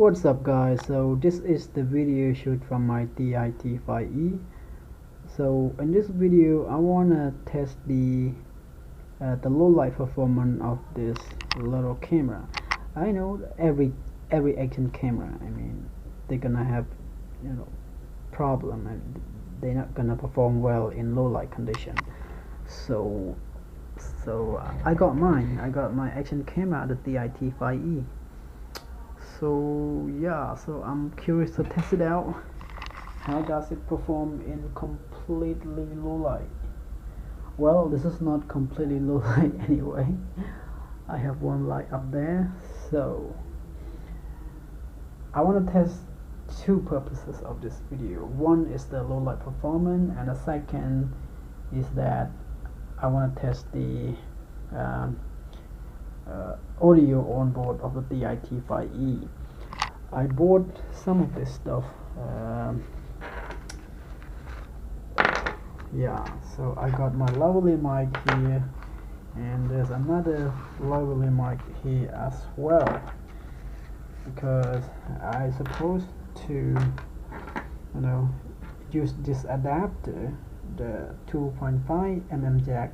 What's up guys, so this is the video shoot from my Thieye T5e. So in this video I wanna test the low light performance of this little camera. I know every action camera, I mean, they're gonna have problem and they're not gonna perform well in low light condition. So I got my action camera, the Thieye T5e. So yeah, so I'm curious to test it out. How does it perform in completely low light? Well, this is not completely low light anyway. I have one light up there, so I want to test two purposes of this video. One is the low light performance, and the second is that I want to test the audio on board of the Thieye T5e. I bought some of this stuff. Yeah, so I got my lovely mic here, and there's another lovely mic here as well, because I supposed to use this adapter, the 2.5 mm jack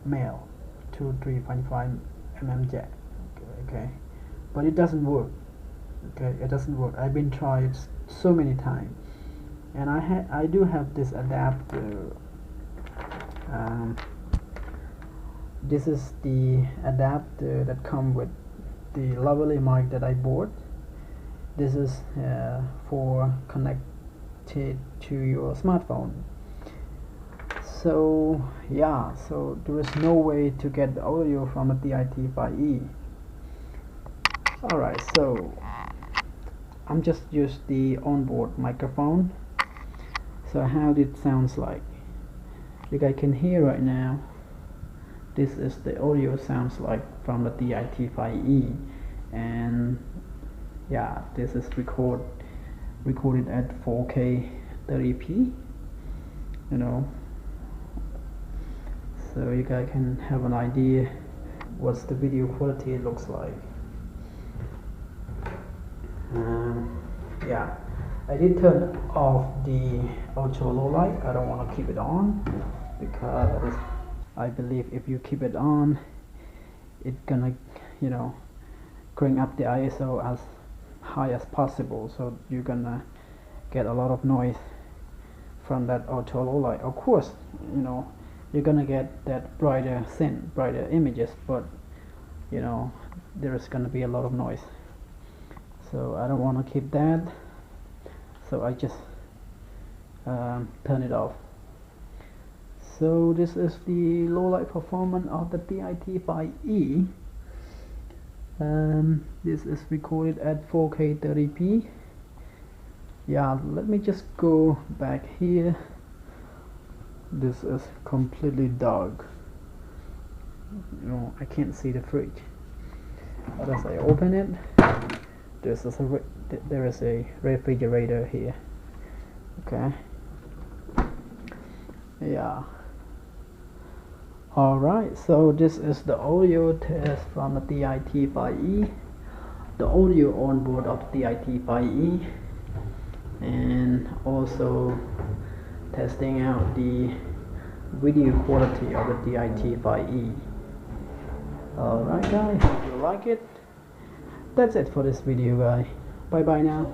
male to 3.5 mm jack. Okay, but it doesn't work. Okay, it doesn't work. I've been tried so many times, and I do have this adapter. This is the adapter that comes with the lovely mic that I bought. This is for connected to your smartphone. So yeah, so there is no way to get the audio from a Thieye T5e. Alright, so I'm just use the onboard microphone. So how it sounds like, you guys can hear right now. This is the audio sounds like from the Thieye T5e, and yeah, this is recorded at 4K 30p. So you guys can have an idea what's the video quality looks like. Yeah, I did turn off the ultra low light. I don't want to keep it on, because I believe if you keep it on, it's gonna crank up the ISO as high as possible, so you're gonna get a lot of noise from that ultra low light. Of course, you're gonna get that brighter images, but there's gonna be a lot of noise. So I don't want to keep that, so I just turn it off. So this is the low light performance of the Thieye T5e. This is recorded at 4K 30p. Yeah, let me just go back here. This is completely dark. I can't see the fridge. But as I open it, there is a refrigerator here. Okay. Yeah. Alright, so this is the audio test from the Thieye T5e, the audio on board of the Thieye T5e, and also testing out the video quality of the Thieye T5e. Alright guys, hope you like it. That's it for this video guys. Bye bye now.